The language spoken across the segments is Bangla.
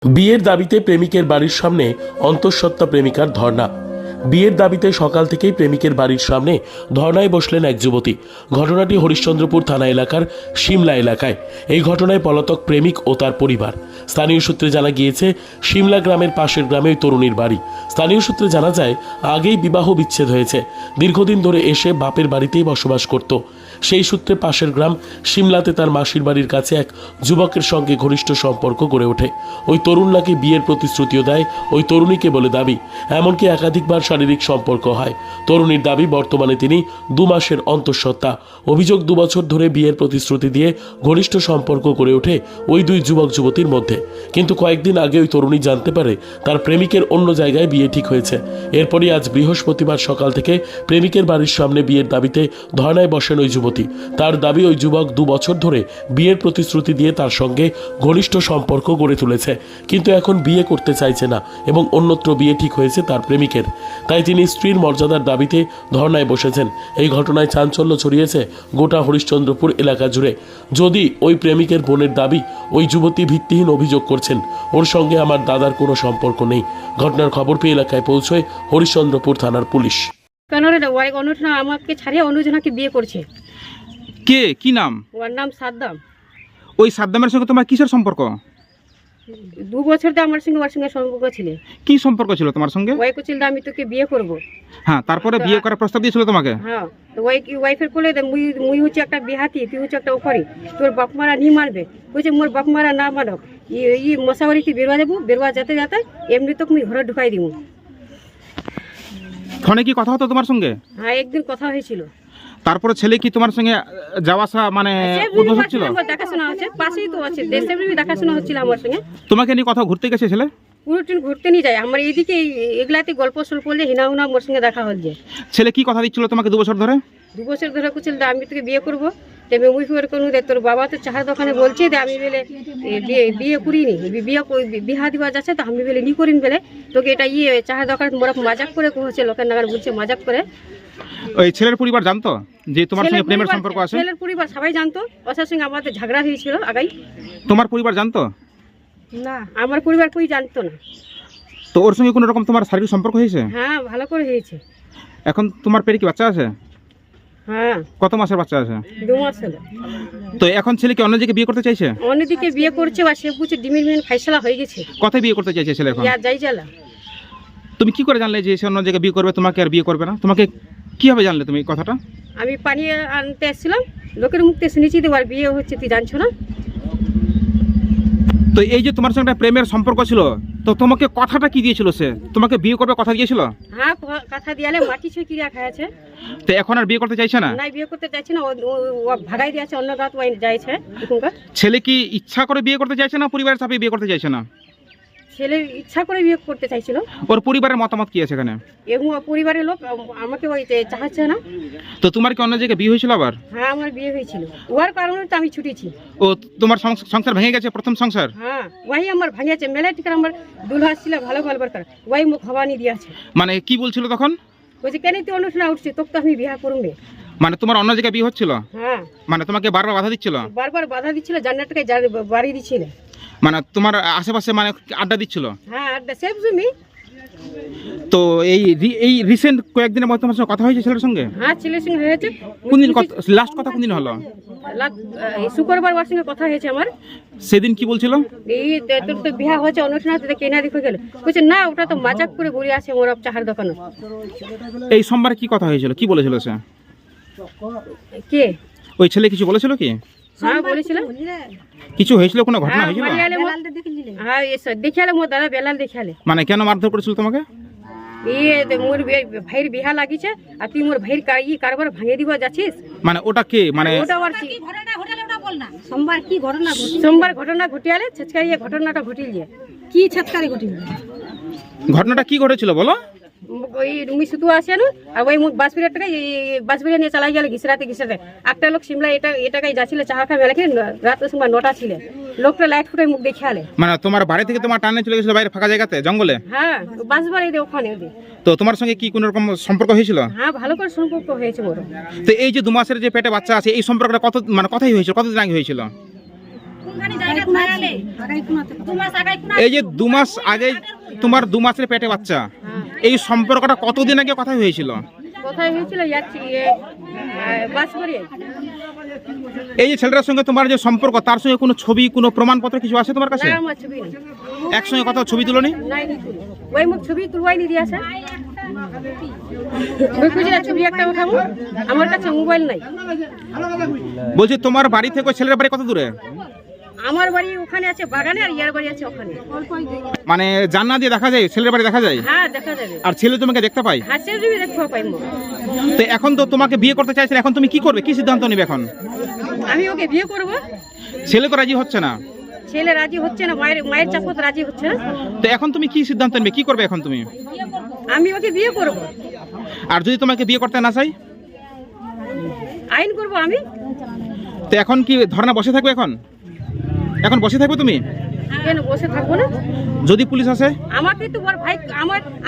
বিয়ের দাবিতে প্রেমিকের বাড়ির সামনে অন্তঃসত্ত্বা প্রেমিকার ধর্ণা। বিয়ের দাবিতে সকাল থেকেই প্রেমিকের বাড়ির সামনে ধর্ণায় বসলেন এক যুবতী। ঘটনাটি হরিশ্চন্দ্রপুর থানা এলাকার সিমলা এলাকায়। এই ঘটনায় পলাতক প্রেমিক ও তার পরিবার। স্থানীয় সূত্রে জানা গিয়েছে, সিমলা গ্রামের পাশের গ্রামে ওই তরুণীর বাড়ি। স্থানীয় সূত্রে জানা যায়, আগেই বিবাহ বিচ্ছেদ হয়েছে। দীর্ঘদিন ধরে এসে বাপের বাড়িতেই বসবাস করত। সেই সূত্রে পাশের গ্রাম সিমলাতে তার মাসির বাড়ির কাছে এক যুবকের সঙ্গে ঘনিষ্ঠ সম্পর্ক গড়ে ওঠে। ওই তরুণ নাকি বিয়ের প্রতিশ্রুতিও দেয় ওই তরুণীকে বলে দাবি। এমনকি একাধিকবার শারীরিক সম্পর্ক হয়। তরুণীর দাবি, বর্তমানে তিনি 2 মাসের অন্তঃসত্ত্বা। অভিযোগ, 2 বছর ধরে বিয়ের প্রতিশ্রুতি দিয়ে ঘনিষ্ঠ সম্পর্ক গড়ে ওঠে ওই 2 যুবক যুবতীর মধ্যে। কিন্তু কয়েকদিন আগে ওই তরুণী জানতে পারে তার প্রেমিকের অন্য জায়গায় বিয়ে ঠিক হয়েছে। এরপরই আজ বৃহস্পতিবার সকাল থেকে প্রেমিকের বাড়ির সামনে বিয়ের দাবিতে ধর্ণায় বসেন ওই যুবতী। তার দাবি, ওই যুবক 2 বছর ধরে বিয়ের প্রতিশ্রুতি দিয়ে তার সঙ্গে ঘনিষ্ঠ সম্পর্ক গড়ে তুলেছে, কিন্তু এখন বিয়ে করতে চাইছে না এবং অন্যত্র বিয়ে ঠিক হয়েছে তার প্রেমিকের। তাই তিনি স্ত্রীর মর্যাদার দাবিতে ধর্ণায় বসেছেন। এই ঘটনায় চাঞ্চল্য ছড়িয়েছে গোটা হরিশ্চন্দ্রপুর এলাকা জুড়ে। যদি ওই প্রেমিকের বোনের দাবি, ওই যুবতী ভিত্তিহীন অভিযোগ করছেন, ওর সঙ্গে আমার দাদার কোনো সম্পর্ক নেই। ঘটনার খবর পেয়ে এলাকায় পৌঁছয় হরিশ্চন্দ্রপুর থানার পুলিশ। কেন রে, ওই অনুজনা আমাকে ছাড়িয়ে অনুজনাকে বিয়ে করছে। কে, কি নাম? ওর নাম সাদ্দাম। ওই সাদ্দামের সঙ্গে তোমার কিসের সম্পর্ক? 2 বছর তো আমার সঙ্গে ওর সঙ্গে সম্পর্ক ছিল। কি সম্পর্ক ছিল তোমার সঙ্গে? ওই কুচিল আমি তোকে বিয়ে করব। হ্যাঁ, তারপরে বিয়ে করার প্রস্তাব দিয়েছিল তোমাকে? হ্যাঁ, তো ওই কি ওয়াইফের কোলে মুই হচ্ছে একটা বিহাতি, তুই হচ্ছে একটা ওখরি, তোর বাপ মারা নি মারবে। বলছে মোর বাপ মারা না মানক, ই মশাবাড়িতে বেরোয়া যাবো, বেরোয়া যেতে যেতে এমনি তো মুই ঘরে ঢুকাই দিব। ফোনে কি কথা হতো তোমার সঙ্গে? হ্যাঁ, একদিন কথা হয়েছিল। তারপরে ছেলে কি তোমার সঙ্গে যাওয়া আসা মানে উদ্বোধন ছিল? দেখাশোনা হচ্ছে, পাশেই তো আছে, দেশের দেখাশোনা হচ্ছিল আমার সঙ্গে। তোমাকে নিয়ে কথা ঘুরতে গেছে ছেলে? পুরো ট্রেন ঘুরতে নিয়ে যায় আমার এইদিকে, এগুলাতে গল্প সল্প করলে হিনা হুনা মোর সঙ্গে দেখা হচ্ছে। ছেলে কি কথা দিচ্ছিল তোমাকে 2 বছর ধরে? 2 বছর ধরে কুচিল আমি তোকে বিয়ে করবো, তেমনি মুই ফের কোনো দে তোর বাবা তো চাহার দোকানে বলছে যে আমি বেলে বিয়ে করিনি, বিহা দিবা যাচ্ছে তো আমি বেলে নি করিন বেলে তোকে এটা চাহার দোকানে মোরা মজাক করে কহছে, লোকের নাগার বলছে মজাক করে। ওই ছেলের পরিবার জানতো যে তোমার সঙ্গে প্রেমের সম্পর্ক আছে? ছেলের পরিবার সবাই জানতো। ওর সঙ্গে আমাদের ঝগড়া হয়েছিল আগাই। তোমার পরিবার জানতো না, আমার পরিবার কই জানতো না। তো ওর সঙ্গে কোনো রকম তোমার শারীরিক সম্পর্ক হয়েছে? হ্যাঁ, ভালো করে হয়েছে। এখন তোমার পেটে কি বাচ্চা আছে? হ্যাঁ, কত মাসের বাচ্চা আছে? 2 মাস হলো। তো এখন ছেলে কি অন্য জায়গায় বিয়ে করতে চাইছে? অন্যদিকে বিয়ে করছে বা সে বুঝছে ডিমির ফাইসলা হয়ে গেছে। কোথায় বিয়ে করতে চাইছে ছেলে এখন? যাই জ্বালা। তুমি কি করে জানলে যে সে অন্য জায়গায় বিয়ে করবে, তোমাকে আর বিয়ে করবে না? তোমাকে কিভাবে জানলে তুমি এই কথাটা? আমি পানি আনতে এসেছিলাম, লোকের মুখতে শুনেছি তোমার বিয়ে হচ্ছে, তুই জানছো না? তো এই যে তোমার সঙ্গে একটা প্রেমের সম্পর্ক ছিল, তো তোমাকে কথাটা কি দিয়েছিল? সে তোমাকে বিয়ে করবে কথা দিয়েছিল? হ্যাঁ, কথা দিয়ালে মাটি ছুঁয়ে কিরা খাইছে। তো এখন আর বিয়ে করতে চাইছে না? না, বিয়ে করতে চাইছে না, ও ভাগাই দিয়েছে, অন্য গাত ওয়াইন যাইছে এখনকার। ছেলে কি ইচ্ছা করে বিয়ে করতে চাইছে না পরিবারের চাপে বিয়ে করতে চাইছে না? ছেলে ইচ্ছা করে বিয়ে করতে চাইছিল। ওর পরিবারের মতামত কি আছে এখানে? এবং পরিবারের লোক আমাকে ওই চাহাচ্ছে না। তো তোমার কি অন্য জায়গায় বিয়ে হয়েছিল আবার? হ্যাঁ, আমার বিয়ে হয়েছিল, ওর কারণে তো আমি ছুটেছি। ও তোমার সংসার ভেঙে গেছে, প্রথম সংসার? হ্যাঁ, ওই আমার ভাঙিয়েছে। মেলা টিকার আমার দুলহা ছিল ভালো গল্পের কার, ওই মুখ হওয়ানি দিয়েছে। মানে কি বলছিল তখন? বলছে কেন তুই অনুষ্ঠানে উঠছি, তোকে তো আমি বিয়ে করবে। মানে তোমার অন্য জায়গায় বিয়ে হচ্ছিল? হ্যাঁ, মানে তোমাকে বারবার বাধা দিচ্ছিল? বারবার বাধা দিচ্ছিল, জান্নাতটাকে বাড়ি দিচ্ছিল। মানে তোমার আশেপাশে মানে আড্ডা দিচ্ছিল? হ্যাঁ, আড্ডা সেফ জমি। তো এই রিসেন্ট কয়েকদিনের মধ্যে তোমার সঙ্গে কথা হয়েছে ছেলের সঙ্গে? হ্যাঁ, ছেলের সঙ্গে হয়েছে। কোনদিন লাস্ট কথা কোনদিন হলো? শুক্রবার ওর সঙ্গে কথা হয়েছে আমার। সেদিন কি বলছিল? এই তোর তো বিয়ে হয়েছে অনুষ্ঠানে কেনা দেখে গেল। বলছে না, ওটা তো মাজাক করে ঘুরে আছে মোর চাহার দোকানে। এই সোমবার কি কথা হয়েছিল, কি বলেছিল সে? কে? ওই ছেলে কিছু বলেছিল কি? হ্যাঁ, বলেছিল। কিছু হয়েছিল, কোনো ঘটনা হয়েছিল? হ্যাঁ, দেখালে মোর দাদা বেলাল দেখালে। মানে কেন মারধর করেছিল তোমাকে? মোর ভাইয়ের বিহা লাগিছে আর তুই মোর ভাইয়ের কারবার ভাঙে দিব যাচ্ছিস। মানে ওটা কে? মানে ওটা আর কি সোমবার ঘটনা ঘটিয়ালে ছেচকারি ঘটনাটা ঘটিল যে কি ছেচকারি ঘটিল। ঘটনাটা কি ঘটেছিল বলো? ওই মুই শুধু আসে না, আর ওই মুখ বাসবিরিয়া টাকা বাসবিরিয়া নিয়ে চালাই গেল ঘিসরাতে একটা লোক সিমলা এটাকাই যাচ্ছিল চাহা খাই মেলাকে রাত সময় 9টা ছিল। লোকটা লাইট ফুটে মুখ দেখে আলে। মানে তোমার বাড়ি থেকে তোমার টানে চলে গেছিল বাইরে ফাঁকা জায়গাতে, জঙ্গলে? হ্যাঁ, বাসবাড়ি ওখানে। তো তোমার সঙ্গে কি কোনো রকম সম্পর্ক হয়েছিল? হ্যাঁ, ভালো করে সম্পর্ক হয়েছে মোর। তো এই যে 2 মাসের যে পেটে বাচ্চা আছে, এই সম্পর্কটা কথাই হয়েছিল, কতদিন আগে হয়েছিল? এই যে 2 মাস আগে তোমার 2 মাসের পেটে বাচ্চা, এই সম্পর্কটা কতদিন আগে কথা হয়েছিল? কোথায় হয়েছিল বাসপুরে। এই যে ছেলেটার সঙ্গে তোমার যে সম্পর্ক, তার সঙ্গে কোনো ছবি, কোনো প্রমাণপত্র কিছু আছে তোমার কাছে? না, আমার ছবি নেই। একসঙ্গে কথা ছবি তুলোনি? নাই নি তুলি। ওই মুখ ছবি তুলবাই নি দিয়েছে। ওই খুঁজে ছবি একটা উঠাবো, আমার কাছে মোবাইল নাই। বলছি তোমার বাড়ি থেকে ওই ছেলের বাড়ি কত দূরে? আমার বাড়ি ওখানে আছে বাগানে, আর ইয়ার বাড়ি আছে ওখানে। মানে জানলা দিয়ে দেখা যায় ছেলের বাড়ি দেখা যায়? হ্যাঁ, দেখা যাবে। আর ছেলে তোমাকে দেখতে পাই? হ্যাঁ, সে তুমি দেখতে পাইবো। তো এখন তো তোমাকে বিয়ে করতে চাইছেন, এখন তুমি কি করবে, কি সিদ্ধান্ত নেবে এখন? আমি ওকে বিয়ে করব। ছেলে তো রাজি হচ্ছে না। ছেলে রাজি হচ্ছে না, মায়ের চাপত রাজি হচ্ছে না। তো এখন তুমি কি সিদ্ধান্ত নেবে, কি করবে এখন তুমি? আমি ওকে বিয়ে করব। আর যদি তোমাকে বিয়ে করতে না চাই? আইন করব আমি। তো এখন কি ধর্ণা বসে থাকবে? এখন বসে থাকবে তুমি? কেন বসে থাকবো না? যদি পুলিশ আসে? আমাকে তো বড় ভাই,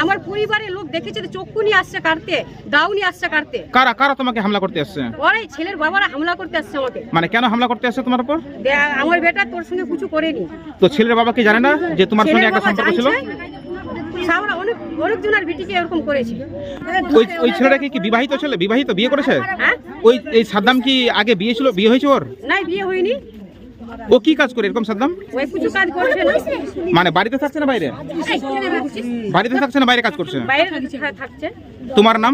আমার পরিবারের লোক দেখেছে তো, চক্ষু নিয়ে আসছে কাটতে, দাও নিয়ে আসছে কাটতে। কারা কারা তোমাকে হামলা করতে আসছে? ওরাই ছেলের বাবারা হামলা করতে আসছে আমাকে। মানে কেন হামলা করতে আসছে তোমার উপর? আমার বেটা তোর সঙ্গে কিছু করেনি। তো ছেলের বাবা কি জানে না যে তোমার সঙ্গে ছেলের একটা বাবা সম্পর্ক ছিল? সামরা অনেকজনের বিটিকে এরকম করেছে। ওই ছেলেটা কি বিবাহিত ছেলে, বিবাহিত, বিয়ে করেছে? হ্যাঁ, এই সাদ্দাম কি আগে বিয়ে হয়েছে ওর? নাই বিয়ে হয়নি। ও কি কাজ করে এরকম সাদ্দাম? ওই কিছু কাজ করছে না, মানে বাড়িতে থাকছে না বাইরে? বাড়িতে থাকছে না বাইরে কাজ করছে? বাইরে থাকছে। তোমার নাম?